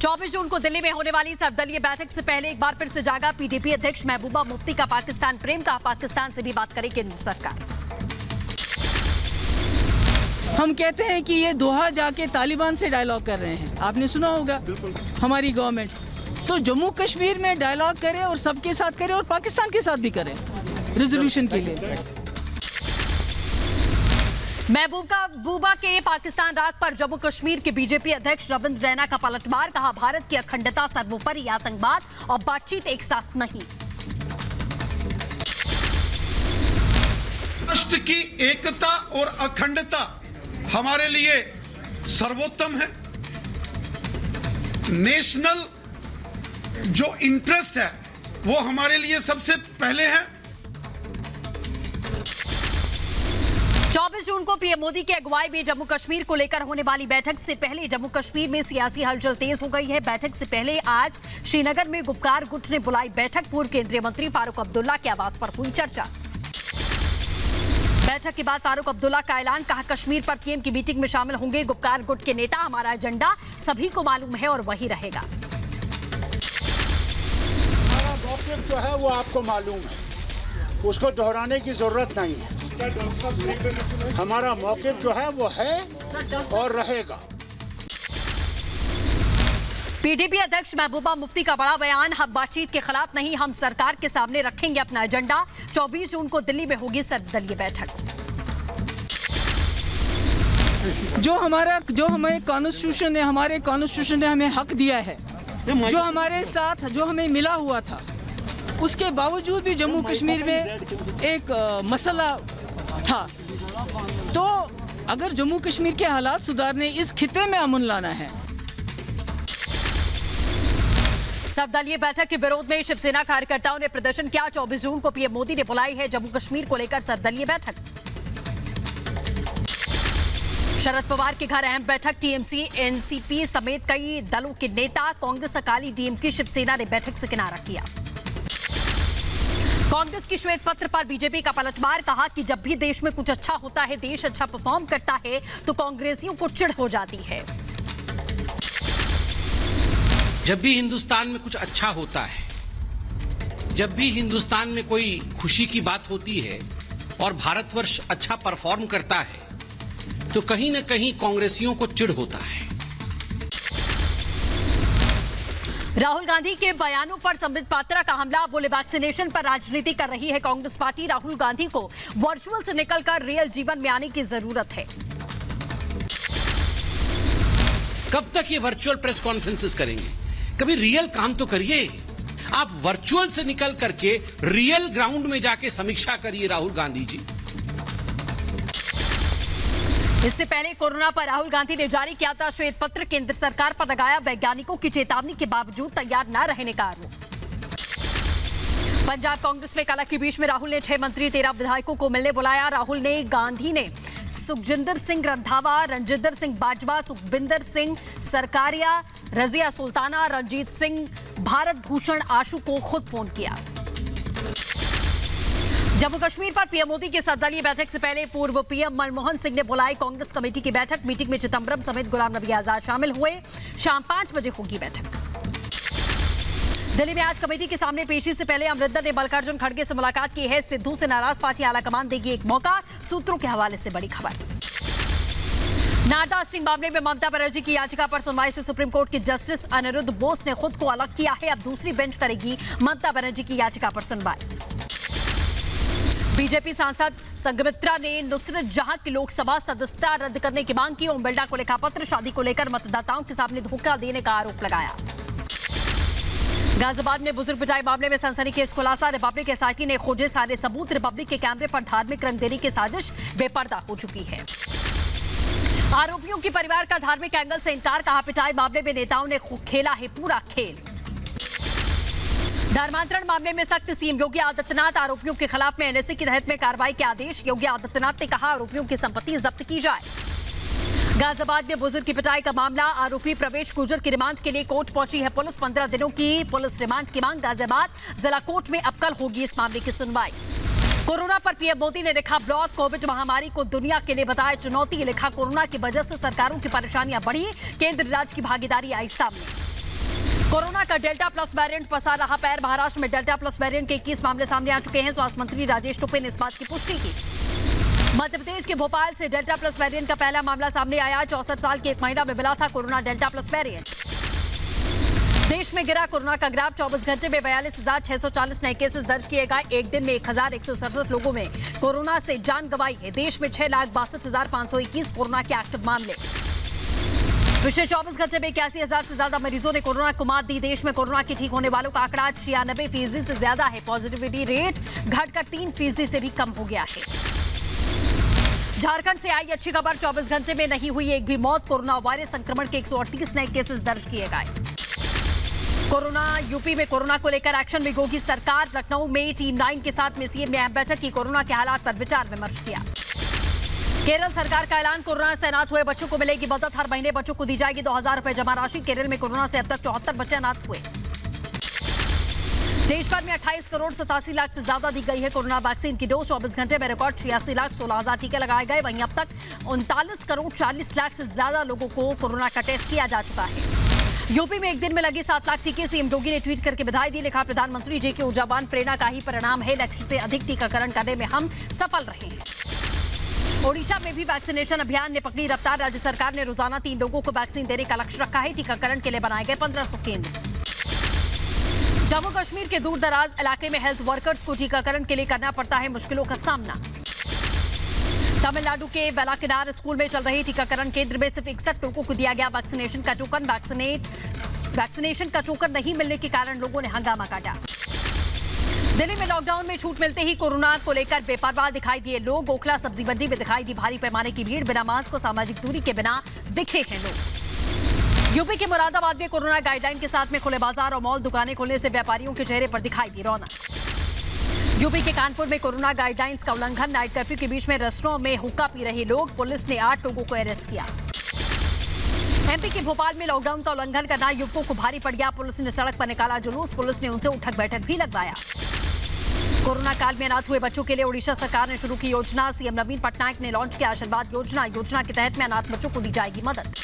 24 जून को दिल्ली में होने वाली सर्वदलीय बैठक से पहले एक बार फिर से जागा पीडीपी अध्यक्ष महबूबा मुफ्ती का पाकिस्तान प्रेम। कहा पाकिस्तान से भी बात करे केंद्र सरकार। हम कहते हैं कि ये दोहा जाके तालिबान से डायलॉग कर रहे हैं, आपने सुना होगा। हमारी गवर्नमेंट तो जम्मू कश्मीर में डायलॉग करे और सबके साथ करे और पाकिस्तान के साथ भी करे रेजोल्यूशन के लिए। महबूबा के पाकिस्तान राग पर जम्मू कश्मीर के बीजेपी अध्यक्ष रविंद्र रैना का पलटवार। कहा भारत की अखंडता सर्वोपरि, आतंकवाद और बातचीत एक साथ नहीं। राष्ट्र की एकता और अखंडता हमारे लिए सर्वोत्तम है। नेशनल जो इंटरेस्ट है वो हमारे लिए सबसे पहले है। 24 जून को पीएम मोदी की अगुवाई में जम्मू कश्मीर को लेकर होने वाली बैठक से पहले जम्मू कश्मीर में सियासी हलचल तेज हो गई है। बैठक से पहले आज श्रीनगर में गुप्कार गुट ने बुलाई बैठक। पूर्व केंद्रीय मंत्री फारूक अब्दुल्ला के आवास पर हुई चर्चा। बैठक के बाद फारूक अब्दुल्ला का ऐलान। कहा कश्मीर पर पीएम की मीटिंग में शामिल होंगे गुप्कार गुट के नेता। हमारा एजेंडा सभी को मालूम है और वही रहेगा। हमारा मौक़िफ़ जो है वो आपको मालूम है, उसको दोहराने की जरूरत नहीं है। हमारा मौक़िफ़ जो है वो है और रहेगा। पीडीपी अध्यक्ष महबूबा मुफ्ती का बड़ा बयान। हम बातचीत के खिलाफ नहीं, हम सरकार के सामने रखेंगे अपना एजेंडा। 24 जून को दिल्ली में होगी सर्वदलीय बैठक। जो हमें कॉन्स्टिट्यूशन ने हमें हक दिया है, जो हमारे साथ जो हमें मिला हुआ था, उसके बावजूद भी जम्मू कश्मीर में एक मसला था। तो अगर जम्मू कश्मीर के हालात सुधारने, इस खिते में अमन लाना है। सर्वदलीय बैठक के विरोध में शिवसेना कार्यकर्ताओं ने प्रदर्शन किया। 24 जून को पीएम मोदी ने बुलाई है जम्मू कश्मीर को लेकर सर्वदलीय बैठक। शरद पवार के घर अहम बैठक। टीएमसी, एनसीपी समेत कई दलों के नेता, कांग्रेस, अकाली, डीएमके, शिवसेना ने बैठक से किनारा किया। कांग्रेस की श्वेत पत्र पर बीजेपी का पलटवार। कहा कि जब भी देश में कुछ अच्छा होता है, देश अच्छा परफॉर्म करता है, तो कांग्रेसियों को चिढ़ हो जाती है। जब भी हिंदुस्तान में कुछ अच्छा होता है, जब भी हिंदुस्तान में कोई खुशी की बात होती है और भारतवर्ष अच्छा परफॉर्म करता है, तो कहीं न कहीं कांग्रेसियों को चिढ़ होता है। राहुल गांधी के बयानों पर संबित पात्रा का हमला। बोले वैक्सीनेशन पर राजनीति कर रही है कांग्रेस पार्टी। राहुल गांधी को वर्चुअल से निकलकर रियल जीवन में आने की जरूरत है। कब तक ये वर्चुअल प्रेस कॉन्फ्रेंसेस करेंगे? कभी रियल काम तो करिए। आप वर्चुअल से निकल करके रियल ग्राउंड में जाके समीक्षा करिए राहुल गांधी जी। इससे पहले कोरोना पर राहुल गांधी ने जारी किया था श्वेत पत्र। केंद्र सरकार पर लगाया वैज्ञानिकों की चेतावनी के बावजूद तैयार न रहने का आरोप। पंजाब कांग्रेस में कलह के बीच में राहुल ने 6 मंत्री 13 विधायकों को मिलने बुलाया। राहुल ने गांधी ने सुखजिंदर सिंह रंधावा, रंजिंदर सिंह बाजवा, सुखबिंदर सिंह सरकारिया, रजिया सुल्ताना, रणजीत सिंह, भारत भूषण आशु को खुद फोन किया। जम्मू कश्मीर पर पीएम मोदी की सर्वदलीय बैठक से पहले पूर्व पीएम मनमोहन सिंह ने बुलाई कांग्रेस कमेटी की बैठक। मीटिंग में चिदंबरम समेत गुलाम नबी आजाद शामिल हुए। शाम 5 बजे होगी बैठक। दिल्ली में आज कमेटी के सामने पेशी से पहले अमरिंदर ने मल्लिकार्जुन खड़गे से मुलाकात की है। सिद्धू से नाराज पार्टी आलाकमान देगी एक मौका। सूत्रों के हवाले से बड़ी खबर। नारदा स्टिंग मामले में ममता बनर्जी की याचिका पर सुनवाई से सुप्रीम कोर्ट के जस्टिस अनिरुद्ध बोस ने खुद को अलग किया है। अब दूसरी बेंच करेगी ममता बनर्जी की याचिका पर सुनवाई। बीजेपी सांसद संघमित्रा ने नुसरत जहां की लोकसभा सदस्यता रद्द करने की मांग की। ओम बिरला को लिखा पत्र। शादी को लेकर मतदाताओं के सामने धोखा देने का आरोप लगाया। गाजियाबाद में बुजुर्ग पिटाई मामले में सनसनीखेज खुलासा। रिपब्लिक एसआईटी ने खोजे सारे सबूत। रिपब्लिक के कैमरे पर धार्मिक रंग देने की साजिश बेपर्दा हो चुकी है। आरोपियों की परिवार का धार्मिक एंगल से इंकार। कहा पिटाई मामले में नेताओं ने खेला है पूरा खेल। धर्मांतरण मामले में सख्त सीएम योगी आदित्यनाथ। आरोपियों के खिलाफ में एनएसए के तहत में कार्रवाई के आदेश। योगी आदित्यनाथ ने कहा आरोपियों की संपत्ति जब्त की जाए। गाजियाबाद में बुजुर्ग की पिटाई का मामला। आरोपी प्रवेश गुर्जर की रिमांड के लिए कोर्ट पहुंची है पुलिस। 15 दिनों की पुलिस रिमांड की मांग। गाजियाबाद जिला कोर्ट में अब कल होगी इस मामले की सुनवाई। कोरोना पर पीएम मोदी ने लिखा ब्लॉग। कोविड महामारी को दुनिया के लिए बताया चुनौती। लिखा कोरोना की वजह से सरकारों की परेशानियां बढ़ी, केंद्र राज्य की भागीदारी आई सामने। कोरोना का डेल्टा प्लस वेरिएंट पसार रहा पैर। महाराष्ट्र में डेल्टा प्लस वेरिएंट के 21 मामले सामने आ चुके हैं। स्वास्थ्य मंत्री राजेश टोपे ने इस बात की पुष्टि की। मध्य प्रदेश के भोपाल से डेल्टा प्लस वेरिएंट का पहला मामला सामने आया। 64 साल की एक महिला में मिला था कोरोना डेल्टा प्लस वेरिएंट। देश में गिरा कोरोना का ग्राफ। 24 घंटे में 42,640 नए केसेस दर्ज किए गए। एक दिन में 1,167 लोगों में कोरोना से जान गंवाई है। देश में 6,62,521 कोरोना के एक्टिव मामले। पिछले 24 घंटे में 81,000 से ज्यादा मरीजों ने कोरोना को मात दी। देश में कोरोना के ठीक होने वालों का आंकड़ा 96% से ज्यादा है। पॉजिटिविटी रेट घटकर 3% से भी कम हो गया है। झारखंड से आई अच्छी खबर। 24 घंटे में नहीं हुई एक भी मौत। कोरोना वायरस संक्रमण के 138 नए केसेस दर्ज किए गए। कोरोना यूपी में कोरोना को लेकर एक्शन में होगी सरकार। लखनऊ में टीम 9 के साथ में सीएम ने अहम बैठक की। कोरोना के हालात पर विचार विमर्श किया। केरल सरकार का ऐलान। कोरोना से अनाथ हुए बच्चों को मिलेगी मदद। हर महीने बच्चों को दी जाएगी 2,000 रुपए जमा राशि। केरल में कोरोना से अब तक 74 बच्चे अनाथ हुए। देश भर में 28 करोड़ 87 लाख से ज्यादा दी गई है कोरोना वैक्सीन की डोज। 24 घंटे में रिकॉर्ड 86 लाख 16 हजार टीके लगाए गए। वहीं अब तक 39 करोड़ 40 लाख से ज्यादा लोगों को कोरोना का टेस्ट किया जा चुका है। यूपी में एक दिन में लगे 7 लाख टीके। सीएम योगी ने ट्वीट करके बधाई दी। लिखा, प्रधानमंत्री जी के ऊर्जावान प्रेरणा का ही परिणाम है। लक्ष्य से अधिक टीकाकरण करने में हम सफल रहे हैं। ओडिशा में भी वैक्सीनेशन अभियान ने पकड़ी रफ्तार। राज्य सरकार ने रोजाना 3 लोगों को वैक्सीन देने का लक्ष्य रखा है। टीकाकरण के लिए बनाए गए 1500 केंद्र। जम्मू कश्मीर के दूर दराज इलाके में हेल्थ वर्कर्स को टीकाकरण के लिए करना पड़ता है मुश्किलों का सामना। तमिलनाडु के वेलाकिनार स्कूल में चल रहे टीकाकरण केंद्र में सिर्फ 61 लोगों को दिया गया वैक्सीनेशन का टोकन। वैक्सीनेशन का टोकन नहीं मिलने के कारण लोगों ने हंगामा काटा। दिल्ली में लॉकडाउन में छूट मिलते ही कोरोना को लेकर बेपरवाह दिखाई दिए लोग। ओखला सब्जी मंडी में दिखाई दी भारी पैमाने की भीड़। बिना मास्क और सामाजिक दूरी के बिना दिखे हैं लोग। यूपी के मुरादाबाद में कोरोना गाइडलाइन के साथ में खुले बाजार और मॉल। दुकानें खुलने से व्यापारियों के चेहरे पर दिखाई दी रौनक। यूपी के कानपुर में कोरोना गाइडलाइंस का उल्लंघन। नाइट कर्फ्यू के बीच में रेस्टोरेंट में हुक्का पी रहे लोग। पुलिस ने 8 लोगों को अरेस्ट किया। एमपी के भोपाल में लॉकडाउन का उल्लंघन करना युवकों को भारी पड़ गया। पुलिस ने सड़क पर निकाला जुलूस। पुलिस ने उनसे उठक बैठक भी लगवाया। कोरोना काल में अनाथ हुए बच्चों के लिए ओडिशा सरकार ने शुरू की योजना। सीएम नवीन पटनायक ने लॉन्च किया आशीर्वाद योजना। योजना के तहत में अनाथ बच्चों को दी जाएगी मदद।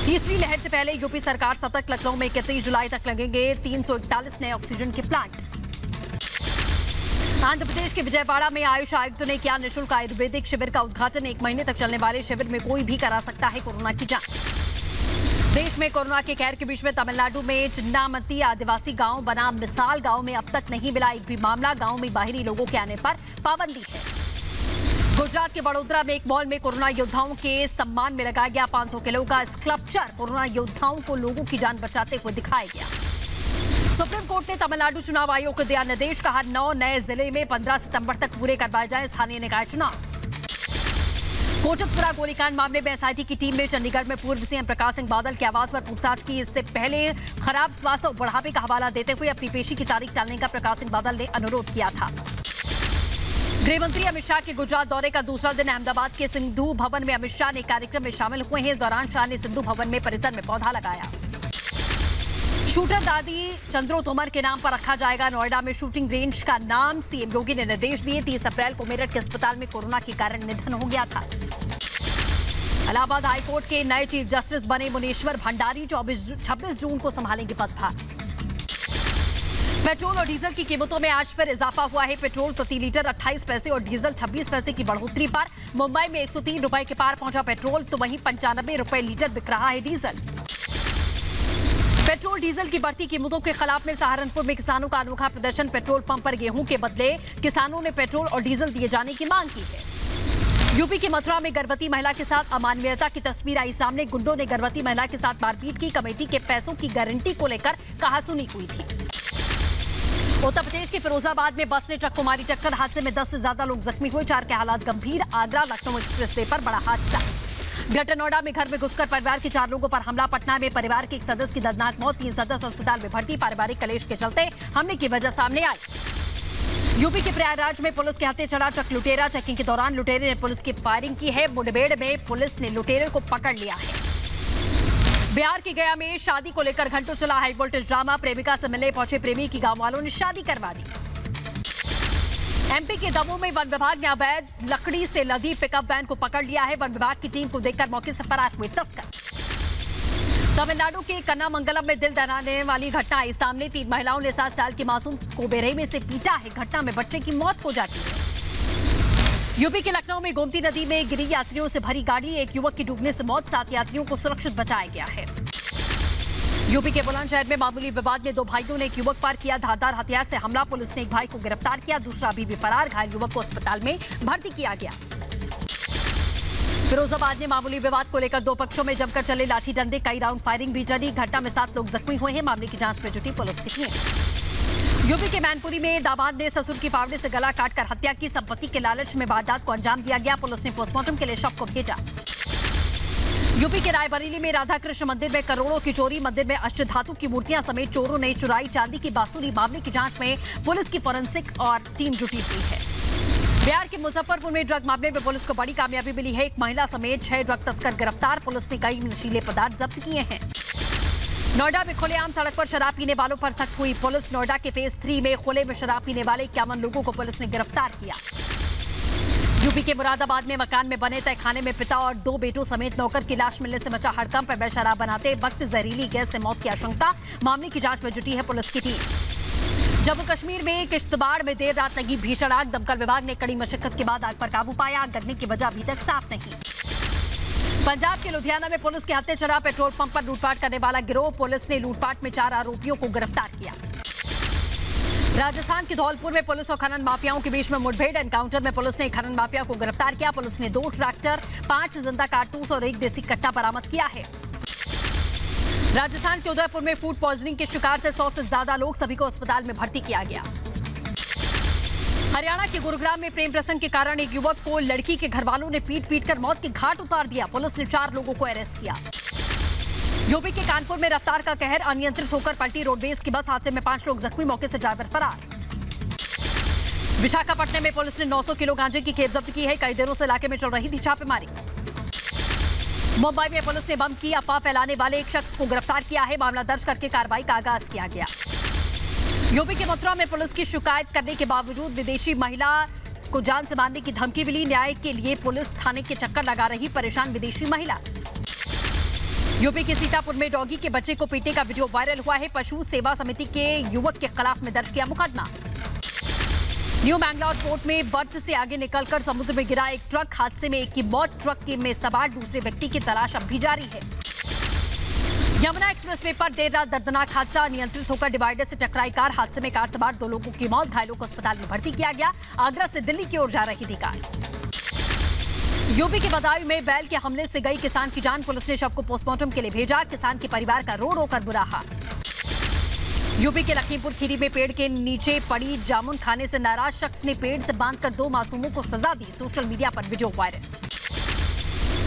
तीसरी लहर से पहले यूपी सरकार सतर्क। लखनऊ में 31 जुलाई तक लगेंगे 341 नए ऑक्सीजन के प्लांट। आंध्र प्रदेश के विजयवाड़ा में आयुष आयुक्त ने किया निःशुल्क आयुर्वेदिक शिविर का उद्घाटन। 1 महीने तक चलने वाले शिविर में कोई भी करा सकता है कोरोना की जांच। देश में कोरोना के कहर के बीच में तमिलनाडु में चिन्नामती आदिवासी गांव बना मिसाल। गांव में अब तक नहीं मिला एक भी मामला। गांव में बाहरी लोगों के आने पर पाबंदी है। गुजरात के वडोदरा में एक मॉल में कोरोना योद्धाओं के सम्मान में लगाया गया 500 किलो का स्कल्पचर। कोरोना योद्धाओं को लोगों की जान बचाते हुए दिखाया गया। सुप्रीम कोर्ट ने तमिलनाडु चुनाव आयोग को दिया निर्देश। कहा 9 नए जिले में 15 सितंबर तक पूरे करवाए जाए स्थानीय निकाय चुनाव। कोटकपुरा गोलीकांड मामले में एसआईटी की टीम ने चंडीगढ़ में पूर्व सीएम प्रकाश सिंह बादल के आवास पर पूछताछ की। इससे पहले खराब स्वास्थ्य और बुढ़ापे का हवाला देते हुए अपनी पेशी की तारीख टालने का प्रकाश सिंह बादल ने अनुरोध किया था। गृह मंत्री अमित शाह के गुजरात दौरे का दूसरा दिन। अहमदाबाद के सिंधु भवन में अमित शाह ने कार्यक्रम में शामिल हुए हैं। इस दौरान शाह ने सिंधु भवन में परिसर में पौधा लगाया। शूटर दादी चंद्रो तोमर के नाम पर रखा जाएगा नोएडा में शूटिंग रेंज का नाम। सीएम योगी ने निर्देश दिए। 30 अप्रैल को मेरठ के अस्पताल में कोरोना के कारण निधन हो गया था। इलाहाबाद हाईकोर्ट के नए चीफ जस्टिस बने मुनीश्वर भंडारी। 26 जून को संभालेंगे पदभार। पेट्रोल और डीजल की कीमतों में आज फिर इजाफा हुआ है। पेट्रोल प्रति लीटर 28 पैसे और डीजल 26 पैसे की बढ़ोतरी पर। मुंबई में 103 रुपए के पार पहुंचा पेट्रोल तो वहीं 95 रुपए लीटर बिक रहा है डीजल। पेट्रोल डीजल की बढ़ती कीमतों के खिलाफ में सहारनपुर में किसानों का अनोखा प्रदर्शन। पेट्रोल पंप पर गेहूं के बदले किसानों ने पेट्रोल और डीजल दिए जाने की मांग की है। यूपी की मथुरा में गर्भवती महिला के साथ अमानवीयता की तस्वीर आई सामने। गुंडों ने गर्भवती महिला के साथ मारपीट की। कमेटी के पैसों की गारंटी को लेकर कहासुनी हुई थी। उत्तर प्रदेश के फिरोजाबाद में बस ने ट्रक को मारी टक्कर। हादसे में 10 से ज्यादा लोग जख्मी हुए। 4 के हालात गंभीर। आगरा लखनऊ एक्सप्रेसवे पर बड़ा हादसा। ग्रेटर नोएडा में घर में घुसकर परिवार के 4 लोगों पर हमला। पटना में परिवार के एक सदस्य की दर्दनाक मौत। 3 सदस्य अस्पताल में भर्ती। पारिवारिक कलेश के चलते हमले की वजह सामने आई। यूपी के प्रयागराज में पुलिस के हत्थे चढ़ा ट्रक लुटेरा। चेकिंग के दौरान लुटेरे ने पुलिस की फायरिंग की है। मुठभेड़ में पुलिस ने लुटेरे को पकड़ लिया है। बिहार की गया में शादी को लेकर घंटों चला हाई वोल्टेज ड्रामा। प्रेमिका से मिलने पहुंचे प्रेमी की गांव वालों ने शादी करवा दी। एमपी के दमोह में वन विभाग ने अवैध लकड़ी से लदी पिकअप वैन को पकड़ लिया है। वन विभाग की टीम को देखकर मौके से फरार हुए तस्कर। तमिलनाडु के कन्नामंगलम में दिल दहलाने वाली घटना आई सामने। 3 महिलाओं ने 7 साल की मासूम को बेरहमी से पीटा है। घटना में बच्चे की मौत हो जाती है। यूपी के लखनऊ में गोमती नदी में गिरी यात्रियों से भरी गाड़ी, एक युवक की डूबने से मौत, 7 यात्रियों को सुरक्षित बचाया गया है। यूपी के बुलंदशहर में मामूली विवाद में 2 भाइयों ने एक युवक पर किया धारदार हथियार से हमला। पुलिस ने एक भाई को गिरफ्तार किया, दूसरा अभी भी फरार। घायल युवक को अस्पताल में भर्ती किया गया। फिरोजाबाद में मामूली विवाद को लेकर 2 पक्षों में जमकर चले लाठी डंडे, कई राउंड फायरिंग भी चली। घटना में 7 लोग जख्मी हुए हैं। मामले की जांच में जुटी पुलिस की टीम। यूपी के मैनपुरी में दामाद ने ससुर की फावड़े से गला काटकर हत्या की। संपत्ति के लालच में वारदात को अंजाम दिया गया। पुलिस ने पोस्टमार्टम के लिए शव को भेजा। यूपी के रायबरेली में राधा कृष्ण मंदिर में करोड़ों की चोरी। मंदिर में अष्टधातु की मूर्तियां समेत चोरों ने चुराई चांदी की बांसुरी। मामले की जांच में पुलिस की फोरेंसिक और टीम जुटी हुई है। बिहार के मुजफ्फरपुर में ड्रग मामले में पुलिस को बड़ी कामयाबी मिली है। एक महिला समेत 6 ड्रग तस्कर गिरफ्तार। पुलिस ने कई नशीले पदार्थ जब्त किए हैं। नोएडा में खुलेआम सड़क पर शराब पीने वालों पर सख्त हुई पुलिस। नोएडा के फेज 3 में खुले में शराब पीने वाले 51 लोगों को पुलिस ने गिरफ्तार किया। यूपी के मुरादाबाद में मकान में बने तहखाने में पिता और 2 बेटों समेत नौकर की लाश मिलने से मचा हड़कंप। में शराब बनाते वक्त जहरीली गैस से मौत की आशंका। मामले की जांच में जुटी है पुलिस की टीम। जम्मू कश्मीर में किश्तवाड़ में देर रात लगी भीषण आग। दमकल विभाग ने कड़ी मशक्कत के बाद आग पर काबू पाया। आग लगने की वजह अभी तक साफ नहीं। पंजाब के लुधियाना में पुलिस के हत्थे चढ़ा पेट्रोल पंप पर लूटपाट करने वाला गिरोह। पुलिस ने लूटपाट में 4 आरोपियों को गिरफ्तार किया। राजस्थान के धौलपुर में पुलिस और खनन माफियाओं के बीच में मुठभेड़। एनकाउंटर में पुलिस ने एक खनन माफिया को गिरफ्तार किया। पुलिस ने 2 ट्रैक्टर, 5 जिंदा कारतूस और 1 देसी कट्टा बरामद किया है। राजस्थान के उदयपुर में फूड पॉइजनिंग के शिकार से 100 से ज्यादा लोग, सभी को अस्पताल में भर्ती किया गया। हरियाणा के गुरुग्राम में प्रेम प्रसंग के कारण एक युवक को लड़की के घरवालों ने पीट कर मौत के घाट उतार दिया। पुलिस ने 4 लोगों को अरेस्ट किया। यूपी के कानपुर में रफ्तार का कहर, अनियंत्रित होकर पलटी रोडवेज की बस। हादसे में 5 लोग जख्मी, मौके से ड्राइवर फरार। विशाखापट्टनम में पुलिस ने 900 किलो गांजे की खेप जब्त की है। कई दिनों से इलाके में चल रही थी छापेमारी। मुंबई में पुलिस ने बम की अफवाह फैलाने वाले एक शख्स को गिरफ्तार किया है। मामला दर्ज करके कार्रवाई का आगाज किया गया। यूपी के मथुरा में पुलिस की शिकायत करने के बावजूद विदेशी महिला को जान से मारने की धमकी मिली। न्याय के लिए पुलिस थाने के चक्कर लगा रही परेशान विदेशी महिला। यूपी के सीतापुर में डॉगी के बच्चे को पीटने का वीडियो वायरल हुआ है। पशु सेवा समिति के युवक के खिलाफ में दर्ज किया मुकदमा। न्यू मैंगलोर पोर्ट में बर्थ से आगे निकलकर समुद्र में गिरा एक ट्रक। हादसे में एक की मौत, ट्रक में सवार दूसरे व्यक्ति की तलाश अब भी जारी है। यमुना एक्सप्रेसवे पर देर रात दर्दनाक हादसा, नियंत्रित होकर डिवाइडर से टकराई कार। हादसे में कार सवार 2 लोगों की मौत, घायलों को अस्पताल में भर्ती किया गया। आगरा से दिल्ली की ओर जा रही थी कार। यूपी के बदायूं में बैल के हमले से गई किसान की जान। पुलिस ने शव को पोस्टमार्टम के लिए भेजा। किसान के परिवार का रो रो कर बुरा हाल। यूपी के लखीमपुर खीरी में पेड़ के नीचे पड़ी जामुन खाने से नाराज शख्स ने पेड़ से बांधकर 2 मासूमों को सजा दी। सोशल मीडिया पर वीडियो वायरल।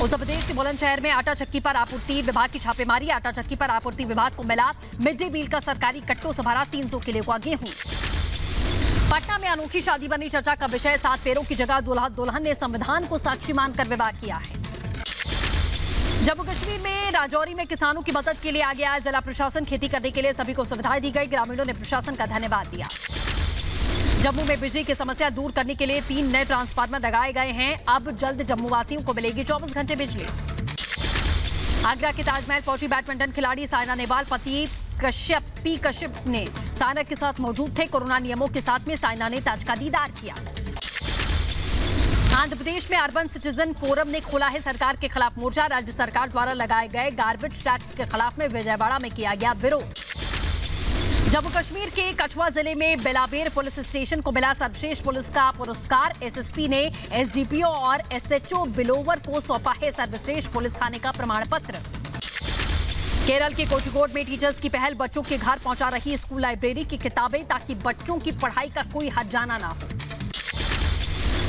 उत्तर प्रदेश के बुलंदशहर में आटा चक्की पर आपूर्ति विभाग की छापेमारी। आटा चक्की पर आपूर्ति विभाग को मिला मिड डे मील का सरकारी कट्टों से भरा 300 किलो का गेहूं। पटना में अनोखी शादी बनी चर्चा का विषय। 7 फेरों की जगह दूल्हा दुल्हन ने संविधान को साक्षी मानकर विवाह किया है। जम्मू कश्मीर में राजौरी में किसानों की मदद के लिए आ गया जिला प्रशासन। खेती करने के लिए सभी को सुविधाएं दी गई। ग्रामीणों ने प्रशासन का धन्यवाद दिया। जम्मू में बिजली की समस्या दूर करने के लिए 3 नए ट्रांसफार्मर लगाए गए हैं। अब जल्द जम्मू वासियों को मिलेगी 24 घंटे बिजली। आगरा के ताजमहल पहुंची बैडमिंटन खिलाड़ी साइना नेहवाल। पति पी कश्यप ने साइना के साथ मौजूद थे। कोरोना नियमों के साथ में साइना ने ताज का दीदार किया। आंध्र प्रदेश में अर्बन सिटीजन फोरम ने खोला है सरकार के खिलाफ मोर्चा। राज्य सरकार द्वारा लगाए गए गार्बेज टैक्स के खिलाफ में विजयवाड़ा में किया गया विरोध। जम्मू कश्मीर के कठुआ जिले में बेलाबेर पुलिस स्टेशन को मिला सर्वश्रेष्ठ पुलिस का पुरस्कार। एसएसपी ने एसडीपीओ और एसएचओ बिलोवर को सौंपा है सर्वश्रेष्ठ पुलिस थाने का प्रमाण पत्र। केरल के कोझिकोड में टीचर्स की पहल, बच्चों के घर पहुंचा रही स्कूल लाइब्रेरी की किताबें ताकि बच्चों की पढ़ाई का कोई हद जाना ना हो।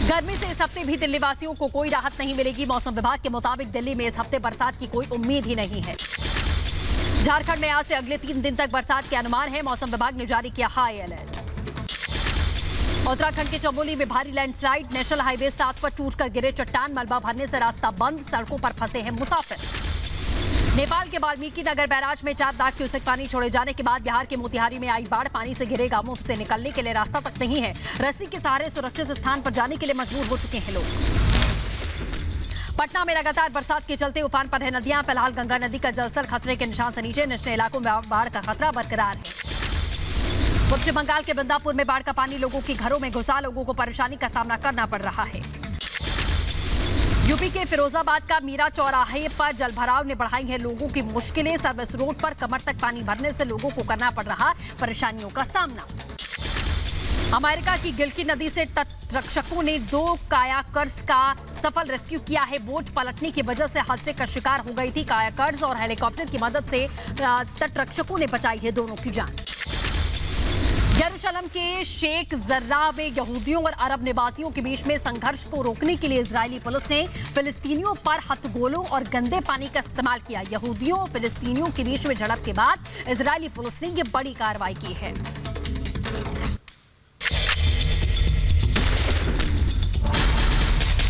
गर्मी से इस हफ्ते भी दिल्ली वासियों को कोई राहत नहीं मिलेगी। मौसम विभाग के मुताबिक दिल्ली में इस हफ्ते बरसात की कोई उम्मीद ही नहीं है। झारखंड में आज से अगले 3 दिन तक बरसात के अनुमान है। मौसम विभाग ने जारी किया हाई अलर्ट। उत्तराखंड के चमोली में भारी लैंडस्लाइड, नेशनल हाईवे 7 पर टूटकर गिरे चट्टान, मलबा भरने से रास्ता बंद, सड़कों पर फंसे हैं मुसाफिर। नेपाल के वाल्मीकि नगर बैराज में 4 लाख क्यूसेक पानी छोड़े जाने के बाद बिहार के मोतिहारी में आई बाढ़। पानी से घिरे गांवों से निकलने के लिए रास्ता तक नहीं है। रस्सी के सहारे सुरक्षित स्थान पर जाने के लिए मजबूर हो चुके हैं लोग। पटना में लगातार बरसात के चलते उफान पर है नदियां। फिलहाल गंगा नदी का जलस्तर खतरे के निशान से नीचे, निचले इलाकों में बाढ़ का खतरा बरकरार है। पश्चिम बंगाल के बंदापुर में बाढ़ का पानी लोगों के घरों में घुसा, लोगों को परेशानी का सामना करना पड़ रहा है। यूपी के फिरोजाबाद का मीरा चौराहे पर जलभराव ने बढ़ाई है लोगों की मुश्किलें। सर्विस रोड पर कमर तक पानी भरने से लोगों को करना पड़ रहा परेशानियों का सामना। अमेरिका की गिल्की नदी से तटरक्षकों ने 2 कायाकर्स का सफल रेस्क्यू किया है। बोट पलटने की वजह से हादसे का शिकार हो गई थी। कायाकर्स और हेलीकॉप्टर की मदद से तटरक्षकों ने बचाई है दोनों की जान। यरूशलेम के शेख जर्रा में यहूदियों और अरब निवासियों के बीच में संघर्ष को रोकने के लिए इजरायली पुलिस ने फिलिस्तीनियों पर हथगोलों और गंदे पानी का इस्तेमाल किया। यहूदियों और फिलिस्तीनियों के बीच में झड़प के बाद इजरायली पुलिस ने यह बड़ी कार्रवाई की है।